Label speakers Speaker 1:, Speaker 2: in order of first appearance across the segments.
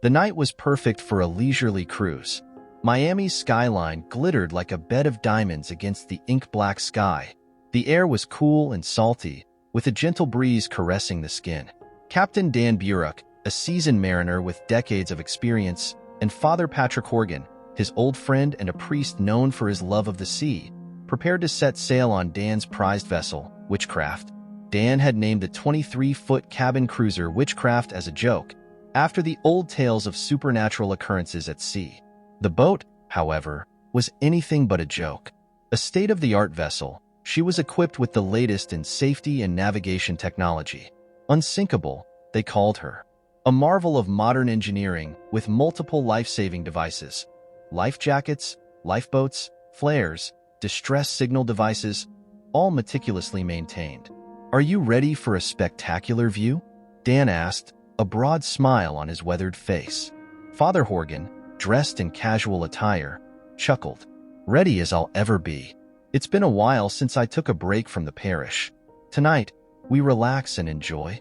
Speaker 1: The night was perfect for a leisurely cruise. Miami's skyline glittered like a bed of diamonds against the ink-black sky. The air was cool and salty, with a gentle breeze caressing the skin. Captain Dan Burke, a seasoned mariner with decades of experience, and Father Patrick Horgan, his old friend and a priest known for his love of the sea, prepared to set sail on Dan's prized vessel, Witchcraft. Dan had named the 23-foot cabin cruiser Witchcraft as a joke, after the old tales of supernatural occurrences at sea. The boat, however, was anything but a joke. A state-of-the-art vessel, she was equipped with the latest in safety and navigation technology. Unsinkable, they called her. A marvel of modern engineering with multiple life-saving devices. Life jackets, lifeboats, flares, distress signal devices, all meticulously maintained. "Are you ready for a spectacular view?" Dan asked, a broad smile on his weathered face. Father Horgan, dressed in casual attire, chuckled. "Ready as I'll ever be. It's been a while since I took a break from the parish. Tonight, we relax and enjoy."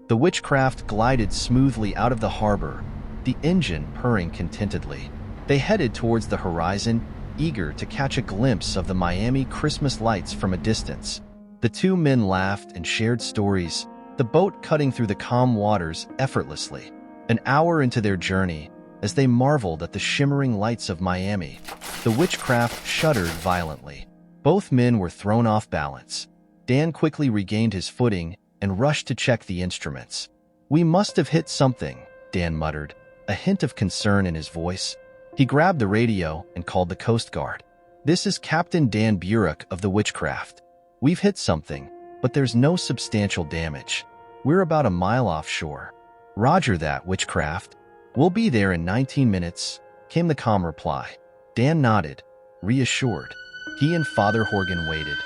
Speaker 1: The Witchcraft glided smoothly out of the harbor, the engine purring contentedly. They headed towards the horizon, eager to catch a glimpse of the Miami Christmas lights from a distance. The two men laughed and shared stories, the boat cutting through the calm waters effortlessly. An hour into their journey, as they marveled at the shimmering lights of Miami, the Witchcraft shuddered violently. Both men were thrown off balance. Dan quickly regained his footing and rushed to check the instruments. "We must have hit something," Dan muttered, a hint of concern in his voice. He grabbed the radio and called the Coast Guard. "This is Captain Dan Burke of the Witchcraft. We've hit something, but there's no substantial damage. We're about a mile offshore." "Roger that, Witchcraft. We'll be there in 19 minutes, came the calm reply. Dan nodded, reassured. He and Father Horgan waited,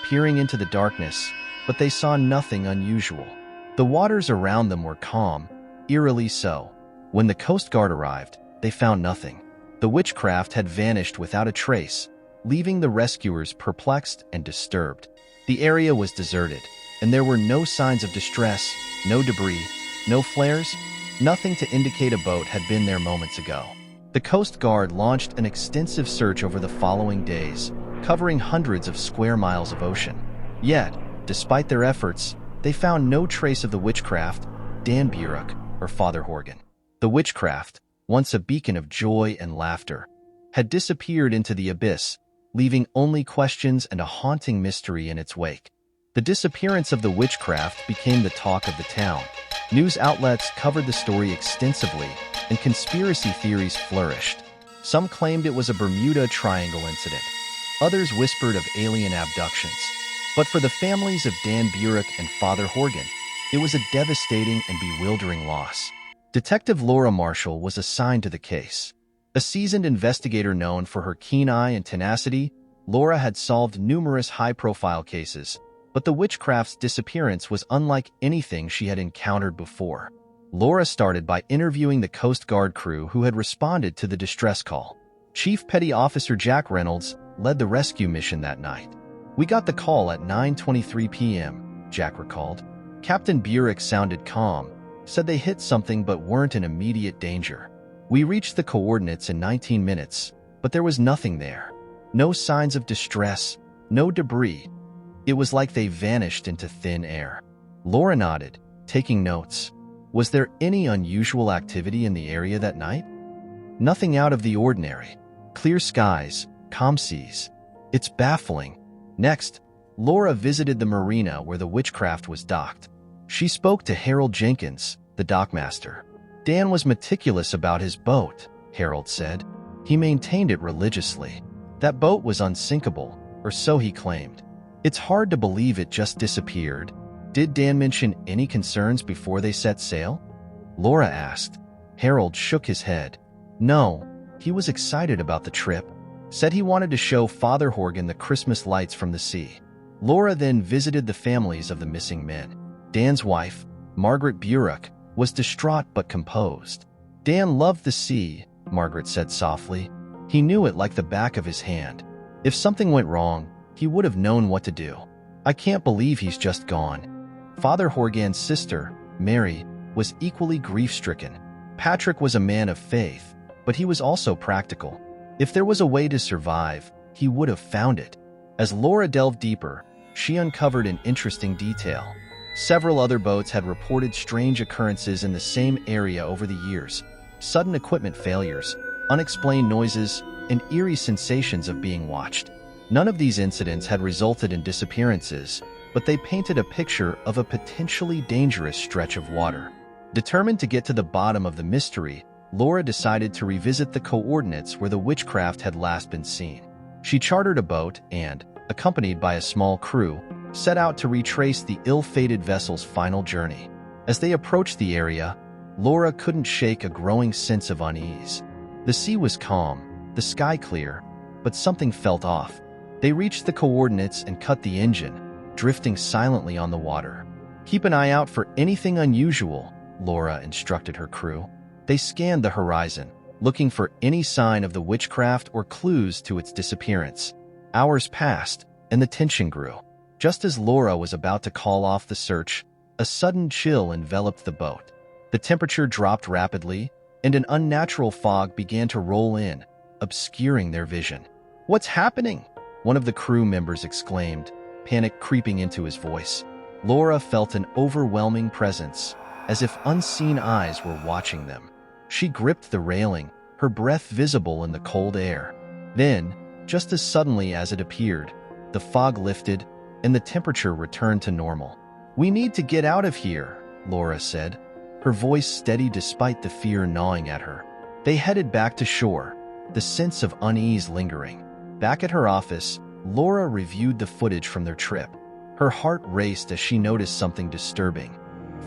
Speaker 1: peering into the darkness, but they saw nothing unusual. The waters around them were calm, eerily so. When the Coast Guard arrived, they found nothing. The Witchcraft had vanished without a trace, leaving the rescuers perplexed and disturbed. The area was deserted, and there were no signs of distress, no debris, no flares, nothing to indicate a boat had been there moments ago. The Coast Guard launched an extensive search over the following days, covering hundreds of square miles of ocean. Yet, despite their efforts, they found no trace of the Witchcraft, Dan Burke, or Father Horgan. The Witchcraft, once a beacon of joy and laughter, had disappeared into the abyss, leaving only questions and a haunting mystery in its wake. The disappearance of the Witchcraft became the talk of the town. News outlets covered the story extensively, and conspiracy theories flourished. Some claimed it was a Bermuda Triangle incident. Others whispered of alien abductions. But for the families of Dan Burke and Father Horgan, it was a devastating and bewildering loss. Detective Laura Marshall was assigned to the case. A seasoned investigator known for her keen eye and tenacity, Laura had solved numerous high-profile cases, but the Witchcraft's disappearance was unlike anything she had encountered before. Laura started by interviewing the Coast Guard crew who had responded to the distress call. Chief Petty Officer Jack Reynolds led the rescue mission that night. "We got the call at 9:23 p.m., Jack recalled. Captain Burke sounded calm, said they hit something but weren't in immediate danger. We reached the coordinates in 19 minutes, but there was nothing there. No signs of distress, no debris. It was like they vanished into thin air." Laura nodded, taking notes. "Was there any unusual activity in the area that night?" "Nothing out of the ordinary. Clear skies, calm seas. It's baffling." Next, Laura visited the marina where the Witchcraft was docked. She spoke to Harold Jenkins, the dockmaster. "Dan was meticulous about his boat," Harold said. "He maintained it religiously. That boat was unsinkable, or so he claimed. It's hard to believe it just disappeared." "Did Dan mention any concerns before they set sail?" Laura asked. Harold shook his head. "No, he was excited about the trip. Said he wanted to show Father Horgan the Christmas lights from the sea." Laura then visited the families of the missing men. Dan's wife, Margaret Burke, was distraught but composed. "Dan loved the sea," Margaret said softly. "He knew it like the back of his hand. If something went wrong, he would have known what to do. I can't believe he's just gone." Father Horgan's sister, Mary, was equally grief-stricken. Patrick was a man of faith, but he was also practical. If there was a way to survive, he would have found it. As Laura delved deeper, she uncovered an interesting detail. Several other boats had reported strange occurrences in the same area over the years. Sudden equipment failures, unexplained noises, and eerie sensations of being watched. None of these incidents had resulted in disappearances, but they painted a picture of a potentially dangerous stretch of water. Determined to get to the bottom of the mystery, Laura decided to revisit the coordinates where the Witchcraft had last been seen. She chartered a boat and, accompanied by a small crew, set out to retrace the ill-fated vessel's final journey. As they approached the area, Laura couldn't shake a growing sense of unease. The sea was calm, the sky clear, but something felt off. They reached the coordinates and cut the engine, drifting silently on the water. "Keep an eye out for anything unusual," Laura instructed her crew. They scanned the horizon, looking for any sign of the Witchcraft or clues to its disappearance. Hours passed, and the tension grew. Just as Laura was about to call off the search, a sudden chill enveloped the boat. The temperature dropped rapidly, and an unnatural fog began to roll in, obscuring their vision. "What's happening?" one of the crew members exclaimed, panic creeping into his voice. Laura felt an overwhelming presence, as if unseen eyes were watching them. She gripped the railing, her breath visible in the cold air. Then, just as suddenly as it appeared, the fog lifted, and the temperature returned to normal. "We need to get out of here," Laura said, her voice steady despite the fear gnawing at her. They headed back to shore, the sense of unease lingering. Back at her office, Laura reviewed the footage from their trip. Her heart raced as she noticed something disturbing.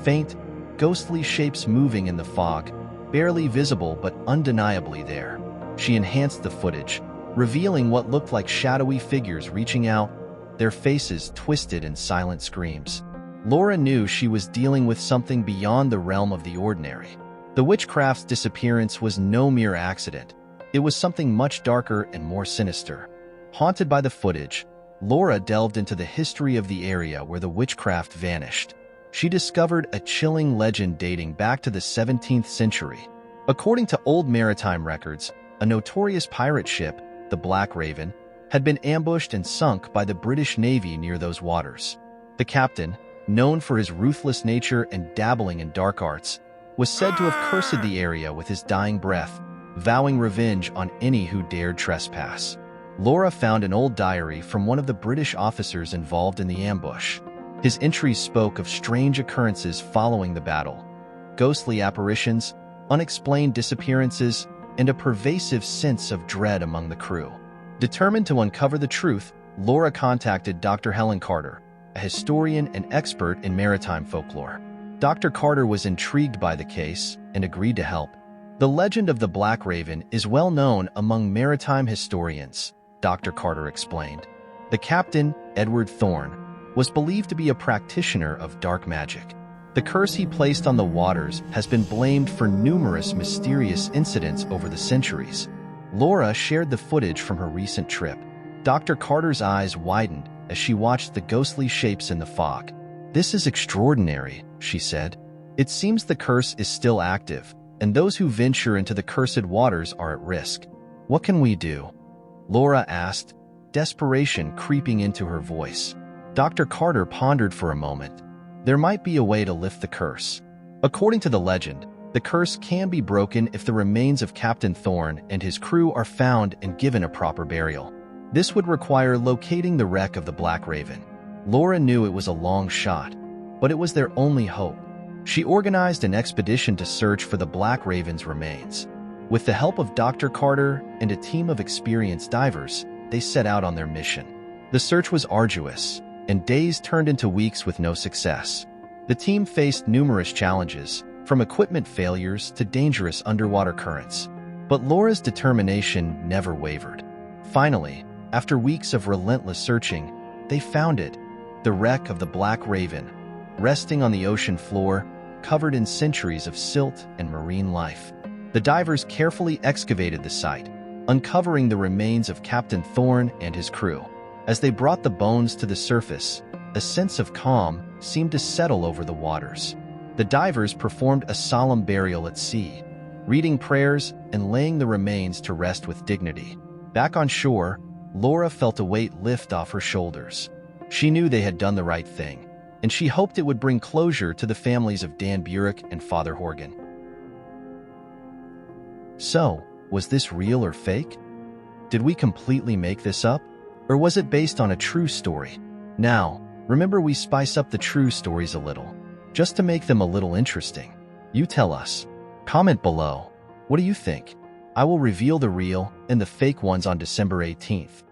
Speaker 1: Faint, ghostly shapes moving in the fog, barely visible but undeniably there. She enhanced the footage, revealing what looked like shadowy figures reaching out, their faces twisted in silent screams. Laura knew she was dealing with something beyond the realm of the ordinary. The Witchcraft's disappearance was no mere accident. It was something much darker and more sinister. Haunted by the footage, Laura delved into the history of the area where the Witchcraft vanished. She discovered a chilling legend dating back to the 17th century. According to old maritime records, a notorious pirate ship, the Black Raven, had been ambushed and sunk by the British Navy near those waters. The captain, known for his ruthless nature and dabbling in dark arts, was said to have cursed the area with his dying breath, vowing revenge on any who dared trespass. Laura found an old diary from one of the British officers involved in the ambush. His entries spoke of strange occurrences following the battle, ghostly apparitions, unexplained disappearances, and a pervasive sense of dread among the crew. Determined to uncover the truth, Laura contacted Dr. Helen Carter, a historian and expert in maritime folklore. Dr. Carter was intrigued by the case and agreed to help. "The legend of the Black Raven is well known among maritime historians," Dr. Carter explained. "The captain, Edward Thorne, was believed to be a practitioner of dark magic. The curse he placed on the waters has been blamed for numerous mysterious incidents over the centuries." Laura shared the footage from her recent trip. Dr. Carter's eyes widened as she watched the ghostly shapes in the fog. "This is extraordinary," she said. "It seems the curse is still active, and those who venture into the cursed waters are at risk. What can we do?" Laura asked, desperation creeping into her voice. Dr. Carter pondered for a moment. "There might be a way to lift the curse. According to the legend, the curse can be broken if the remains of Captain Thorne and his crew are found and given a proper burial. This would require locating the wreck of the Black Raven." Laura knew it was a long shot, but it was their only hope. She organized an expedition to search for the Black Raven's remains. With the help of Dr. Carter and a team of experienced divers, they set out on their mission. The search was arduous, and days turned into weeks with no success. The team faced numerous challenges, from equipment failures to dangerous underwater currents. But Laura's determination never wavered. Finally, after weeks of relentless searching, they found it, the wreck of the Black Raven, resting on the ocean floor, covered in centuries of silt and marine life. The divers carefully excavated the site, uncovering the remains of Captain Thorne and his crew. As they brought the bones to the surface, a sense of calm seemed to settle over the waters. The divers performed a solemn burial at sea, reading prayers and laying the remains to rest with dignity. Back on shore, Laura felt a weight lift off her shoulders. She knew they had done the right thing, and she hoped it would bring closure to the families of Dan Burek and Father Horgan. So, was this real or fake? Did we completely make this up? Or was it based on a true story? Now, remember, we spice up the true stories a little, just to make them a little interesting. You tell us. Comment below. What do you think? I will reveal the real and the fake ones on December 18th.